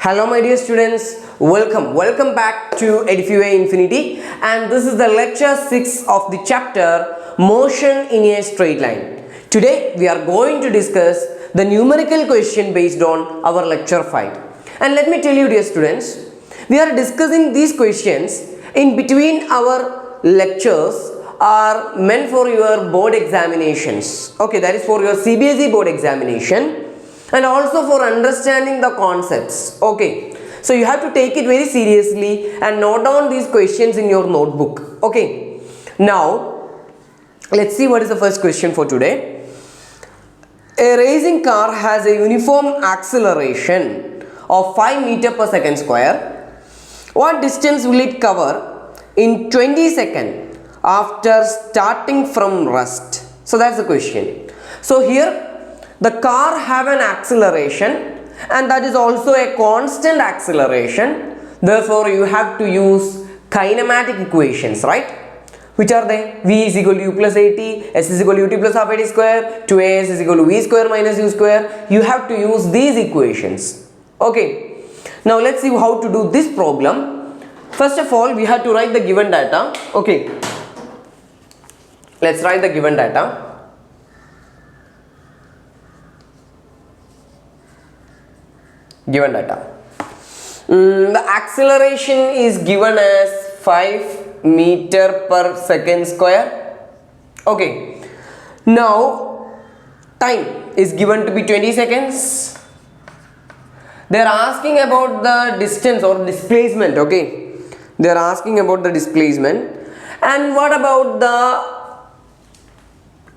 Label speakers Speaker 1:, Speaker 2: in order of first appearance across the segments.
Speaker 1: Hello my dear students, welcome back to EDIFIWAY Infinity, and this is the lecture 6 of the chapter Motion in a Straight Line. Today we are going to discuss the numerical question based on our lecture 5. And let me tell you dear students, we are discussing these questions in between our lectures are meant for your board examinations. Okay, that is for your CBSE board examination. And also for understanding the concepts. Okay, so you have to take it very seriously and note down these questions in your notebook. Okay, now let's see what is the first question for today. A racing car has a uniform acceleration of 5 meters per second square. What distance will it cover in 20 seconds after starting from rest? So that's the question. So here the car have an acceleration and that is also a constant acceleration. Therefore, you have to use kinematic equations, right? Which are they? V is equal to u plus at, s is equal to ut plus half at square, 2as is equal to v square minus u square. You have to use these equations. Okay. Now, let's see how to do this problem. First of all, we have to write the given data. Okay. Let's write the given data. Given data. The acceleration is given as 5 meter per second square. Okay. Now time is given to be 20 seconds. They are asking about the distance or displacement. Okay. They are asking about the displacement. And what about the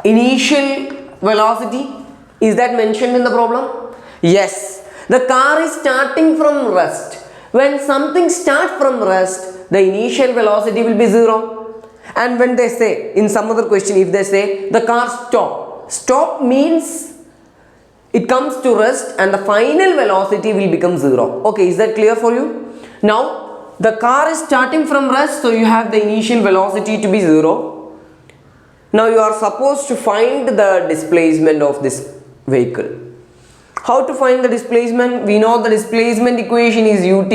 Speaker 1: initial velocity? Is that mentioned in the problem? Yes. The car is starting from rest. When something starts from rest, the initial velocity will be 0. And when they say, in some other question, if they say the car stop means it comes to rest and the final velocity will become 0. Okay, is that clear for you? Now, the car is starting from rest, so you have the initial velocity to be 0. Now, you are supposed to find the displacement of this vehicle. How to find the displacement? We know the displacement equation is ut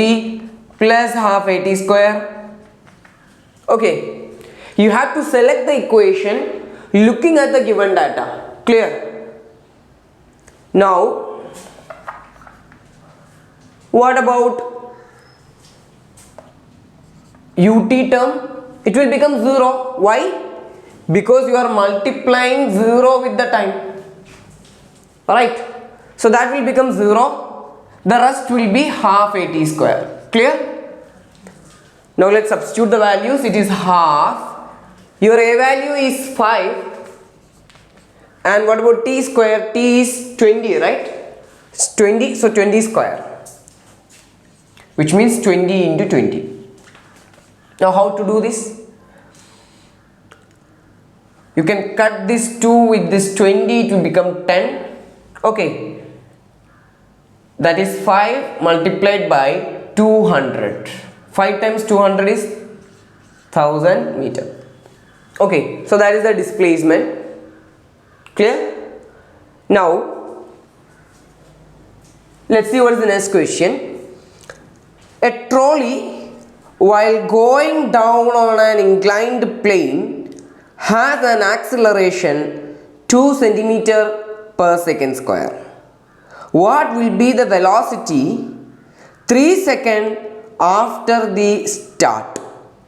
Speaker 1: plus half at square. Okay. You have to select the equation looking at the given data. Clear? Now, what about ut term? It will become 0. Why? Because you are multiplying 0 with the time. Right? So that will become 0. The rest will be half at square. Clear? Now let's substitute the values. It is half. Your a value is 5. And what about t square? T is 20, right? It's 20. So 20 square. Which means 20 into 20. Now how to do this? You can cut this 2 with this 20. It will become 10. Okay. That is 5 multiplied by 200. 5 times 200 is 1000 meter. Okay, so that is the displacement. Clear? Now, let's see what is the next question. A trolley, while going down on an inclined plane, has an acceleration 2 centimeter per second square. What will be the velocity 3 seconds after the start?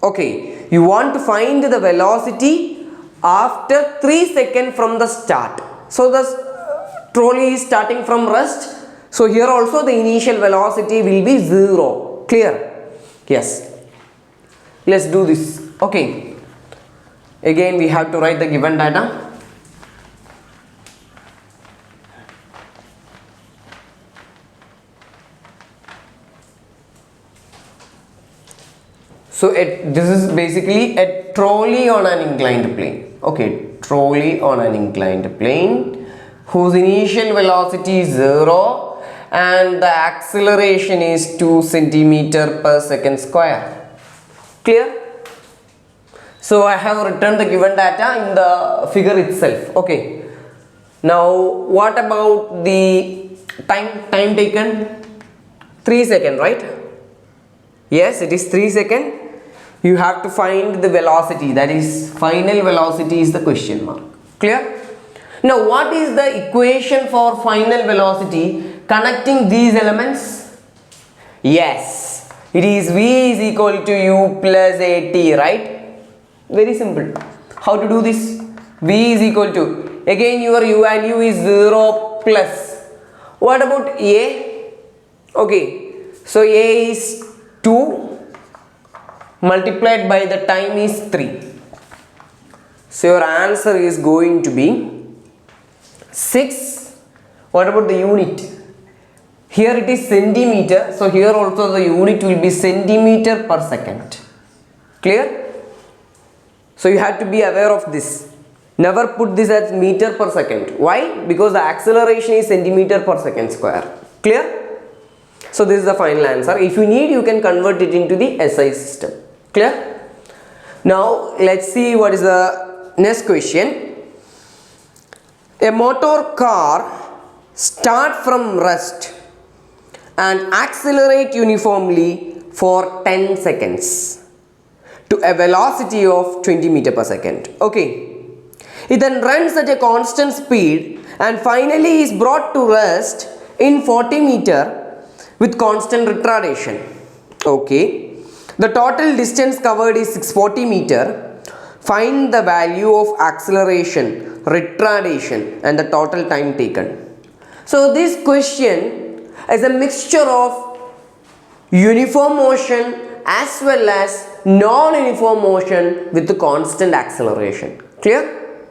Speaker 1: Okay, you want to find the velocity after 3 seconds from the start. So the trolley is starting from rest. So here also the initial velocity will be 0. Clear? Yes. Let's do this. Okay. Again we have to write the given data. So this is basically a trolley on an inclined plane. Okay, trolley on an inclined plane whose initial velocity is 0 and the acceleration is 2 centimeter per second square. Clear? So I have written the given data in the figure itself. Okay. Now what about the time taken? 3 seconds, right? Yes, it is 3 seconds. You have to find the velocity, that is final velocity is the question mark. Clear? Now what is the equation for final velocity connecting these elements? Yes, it is V is equal to U plus AT, right? Very simple. How to do this? V is equal to, again your U value is 0 plus. What about A? Okay, so A is 2 multiplied by the time is 3. So your answer is going to be 6. What about the unit? Here it is centimeter, so here also the unit will be centimeter per second. Clear? So you have to be aware of this. Never put this as meter per second. Why? Because the acceleration is centimeter per second square. Clear? So this is the final answer. If you need, you can convert it into the SI system. Clear? Now let's see what is the next question. A motor car start from rest and accelerate uniformly for 10 seconds to a velocity of 20 meter per second. Okay. It then runs at a constant speed and finally is brought to rest in 40 meter with constant retardation. Okay. The total distance covered is 640 meter. Find the value of acceleration, retardation and the total time taken. So this question is a mixture of uniform motion as well as non-uniform motion with the constant acceleration. Clear?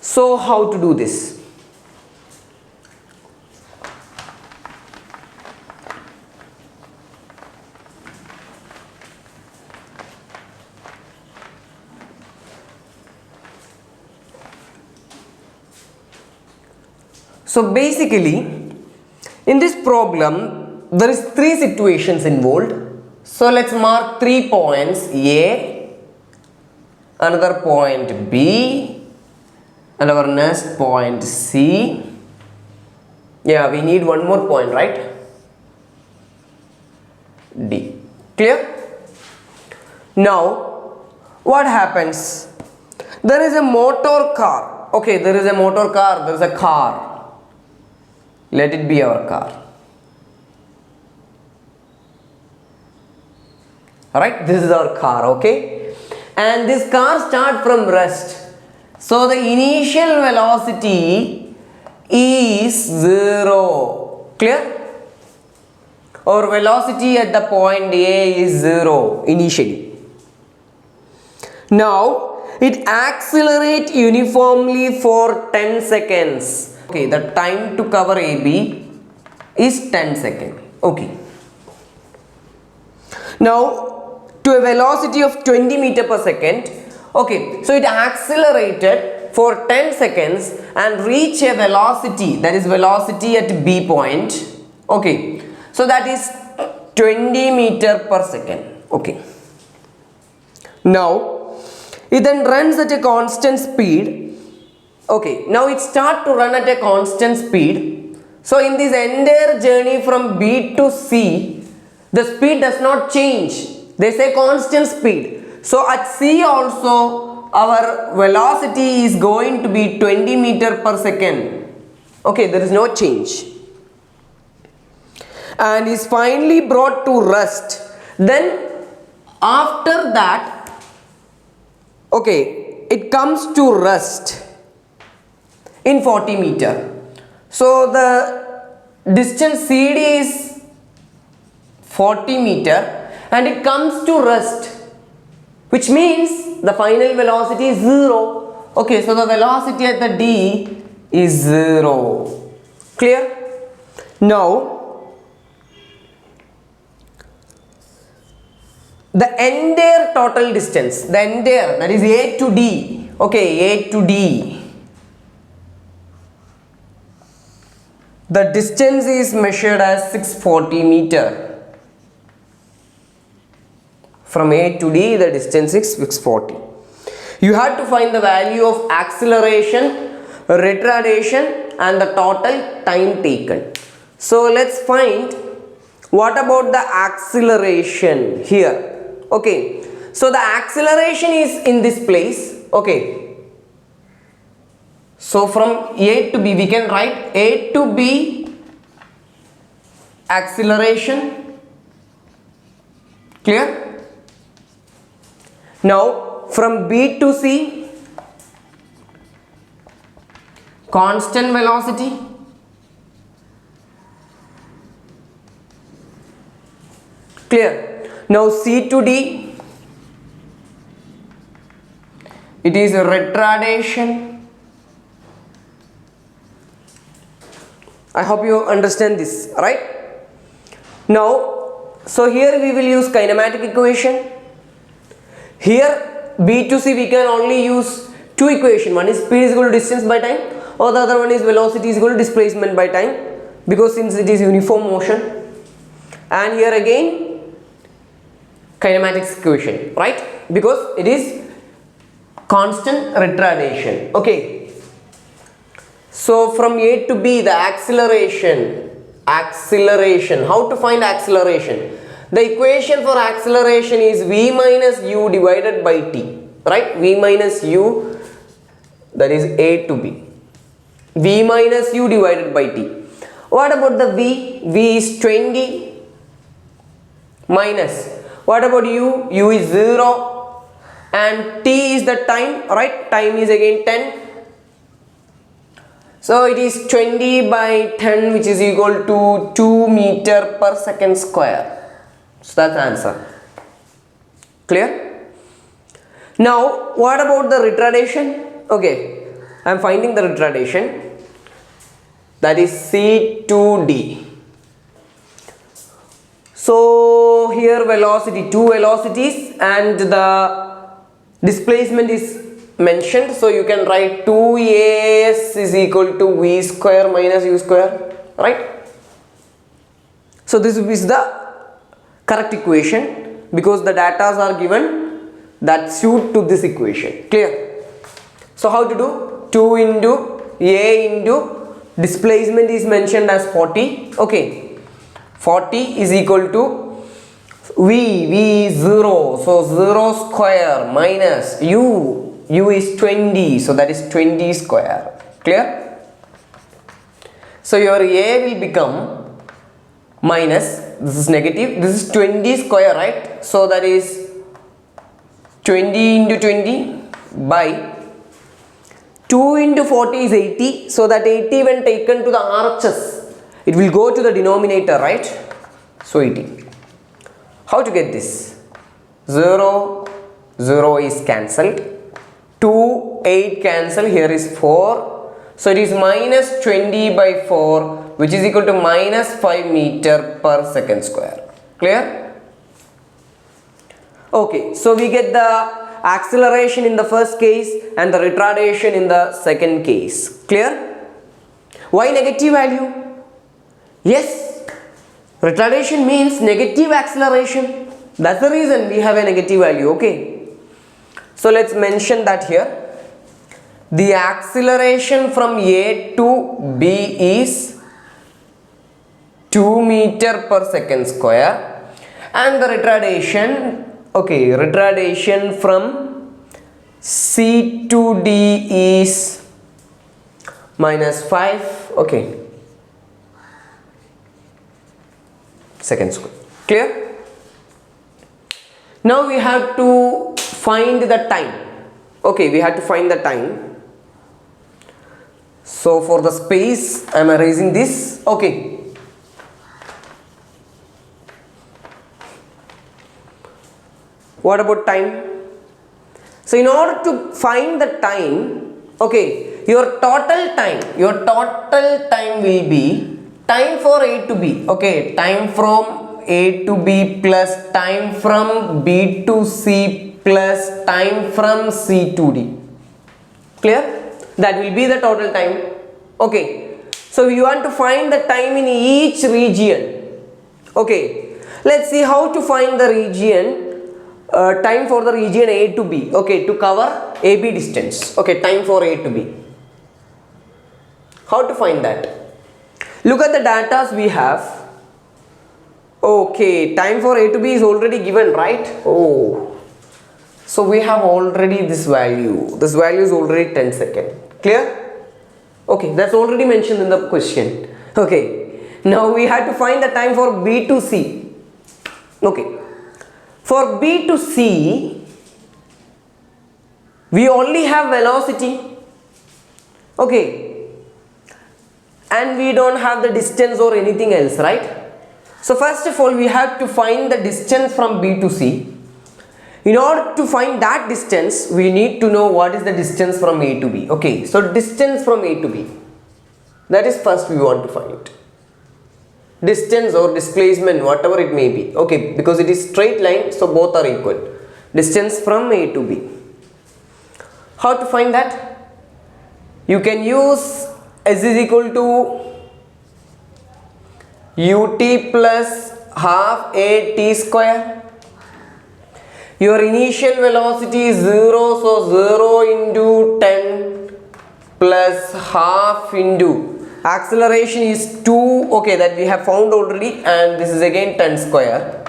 Speaker 1: So how to do this? So basically, in this problem, there is 3 situations involved. So let's mark 3 points, A, another point B, and our next point C. Yeah, we need one more point, right? D. Clear? Now, what happens? There is a motor car. Okay, there is a motor car, there is a car. Let it be our car. Alright, this is our car, okay? And this car starts from rest. So the initial velocity is 0. Clear? Or velocity at the point A is 0 initially. Now it accelerates uniformly for 10 seconds. Okay, the time to cover AB is 10 seconds. Okay. Now to a velocity of 20 meter per second. Okay, so it accelerated for 10 seconds and reached a velocity, that is velocity at B point. Okay, so that is 20 meter per second. Okay. Now it then runs at a constant speed. Okay, now it starts to run at a constant speed. So in this entire journey from B to C, the speed does not change. They say constant speed. So at C also our velocity is going to be 20 meter per second. Okay, there is no change. And is finally brought to rest. Then after that, okay, it comes to rest in 40 meter. So the distance CD is 40 meter and it comes to rest, which means the final velocity is 0. Okay, so the velocity at the D is 0. Clear? Now the entire total distance, the entire, that is A to D. Okay, A to D. The distance is measured as 640 meter. From A to D, the distance is 640. You have to find the value of acceleration, retardation and the total time taken. So let's find What about the acceleration here? Okay, so the acceleration is in this place. Okay, so from A to B we can write A to B acceleration. Clear? Now from B to C constant velocity. Clear? Now C to D, it is a retardation. I hope you understand this, right? Now, so here we will use kinematic equation. Here B to C we can only use two equations. One is speed is equal to distance by time, or the other one is velocity is equal to displacement by time, because since it is uniform motion. And here again kinematics equation, right? Because it is constant retardation. Okay. So from A to B, the acceleration. How to find acceleration? The equation for acceleration is V minus U divided by T, right? V minus U, that is A to B. V minus U divided by T. What about the V? V is 20 minus. What about U? U is 0 and T is the time, right? Time is again 10. So it is 20 by 10, which is equal to 2 meter per second square. So that's the answer. Clear? Now what about the retardation? Okay, I am finding the retardation, that is C to D. So here velocity, two velocities, and the displacement is mentioned. So you can write 2as is equal to v square minus u square, right? So this is the correct equation because the data are given that suit to this equation. Clear? So how to do? 2 into a into displacement is mentioned as 40. Okay. 40 is equal to v is 0, so 0 square minus u is 20, so that is 20 square. Clear? So your a will become minus, this is negative, this is 20 square, right? So that is 20 into 20 by 2 into 40 is 80, so that 80 when taken to the RHS, it will go to the denominator, right? So 80. How to get this? 0, 0 is cancelled. 2, 8 cancel. Here is 4. So it is minus 20 by 4, which is equal to minus 5 meter per second square. Clear? Okay. So we get the acceleration in the first case and the retardation in the second case. Clear? Why negative value? Yes, retardation means negative acceleration. That's the reason we have a negative value. Okay. So let's mention that here. The acceleration from A to B is 2 meter per second square, and the retardation, okay, retardation from C to D is minus 5. Okay. Second square. Clear? Now we have to find the time. Okay, we have to find the time. So for the space, I am erasing this. Okay. What about time? So in order to find the time, okay, your total time will be time for A to B, okay, time from A to B plus time from B to C plus time from C to D. Clear? That will be the total time. Okay. So you want to find the time in each region. Okay. Let's see how to find the region, time for the region A to B. Okay, to cover AB distance. Okay, time for A to B. How to find that? Look at the data we have. Okay, time for A to B is already given, right? Oh, so we have already this value. This value is already 10 seconds. Clear? Okay, that's already mentioned in the question. Okay, now we had to find the time for B to C. Okay, for B to C, we only have velocity. Okay, and we don't have the distance or anything else, right? So first of all, we have to find the distance from B to C. In order to find that distance, we need to know what is the distance from A to B. Okay, so distance from A to B, that is first we want to find. Distance or displacement, whatever it may be. Okay, because it is straight line, so both are equal. Distance from A to B. How to find that? You can use S is equal to ut plus half a t square. Your initial velocity is 0, so 0 into 10 plus half into acceleration is 2, okay, that we have found already, and this is again 10 square.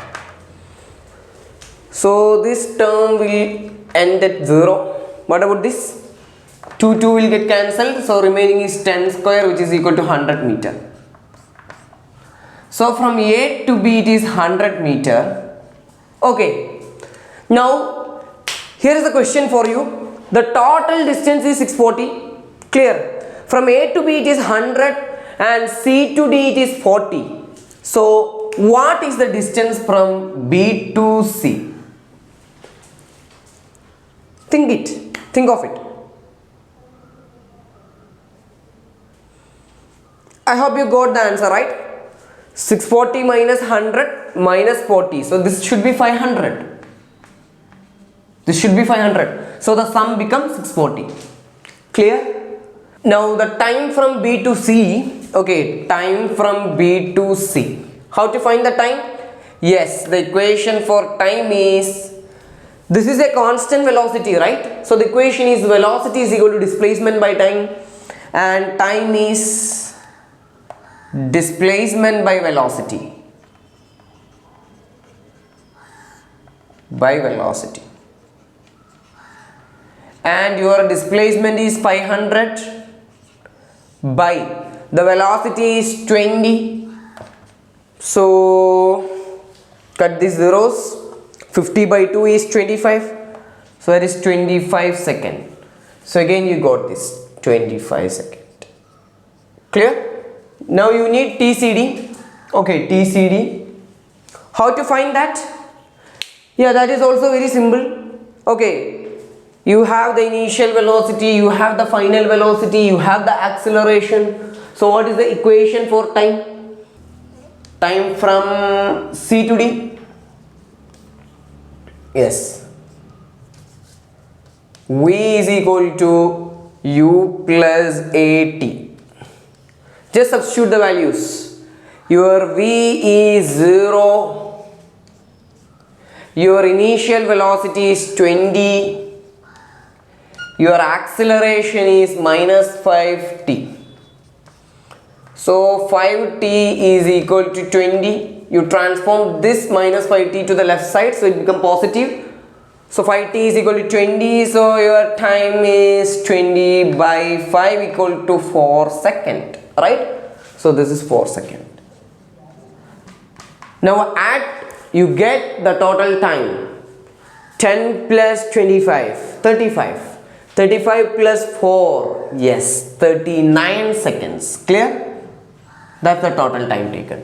Speaker 1: So this term will end at 0. What about this? 2 will get cancelled, so remaining is 10 square, which is equal to 100 meter. So from A to B it is 100 meter. Okay, now here is the question for you. The total distance is 640. Clear? From A to B it is 100 and C to D it is 40. So what is the distance from B to C? Think of it. I hope you got the answer, right? 640 minus 100 minus 40. So this should be 500. This should be 500. So the sum becomes 640. Clear? Now the time from B to C. Okay, time from B to C. How to find the time? Yes, the equation for time is, this is a constant velocity, right? So the equation is velocity is equal to displacement by time, and time is displacement by velocity and your displacement is 500 by the velocity is 20, so cut these zeros. 50 by 2 is 25, so that is 25 seconds. So again you got this 25 seconds. Clear? Now you need TCD. Okay, TCD. How to find that? Yeah, that is also very simple. Okay, you have the initial velocity, you have the final velocity, you have the acceleration. So what is the equation for time? Time from C to D? Yes. V is equal to U plus AT. Just substitute the values. Your V is 0. Your initial velocity is 20. Your acceleration is minus 5t. So 5t is equal to 20. You transform this minus 5t to the left side, so it becomes positive. So 5t is equal to 20. So your time is 20 by 5 equal to 4 seconds. Right? So this is 4 seconds. Now add, you get the total time. 10 plus 25, 35. 35 plus 4, yes, 39 seconds. Clear? That's the total time taken.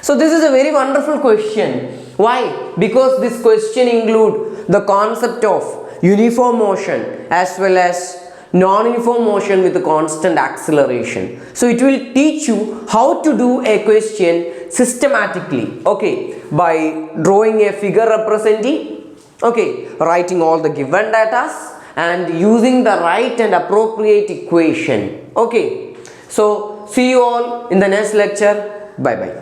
Speaker 1: So this is a very wonderful question. Why? Because this question includes the concept of uniform motion as well as non-uniform motion with a constant acceleration. So it will teach you how to do a question systematically, okay, by drawing a figure representing, okay, writing all the given data and using the right and appropriate equation. Okay, so see you all in the next lecture. Bye bye.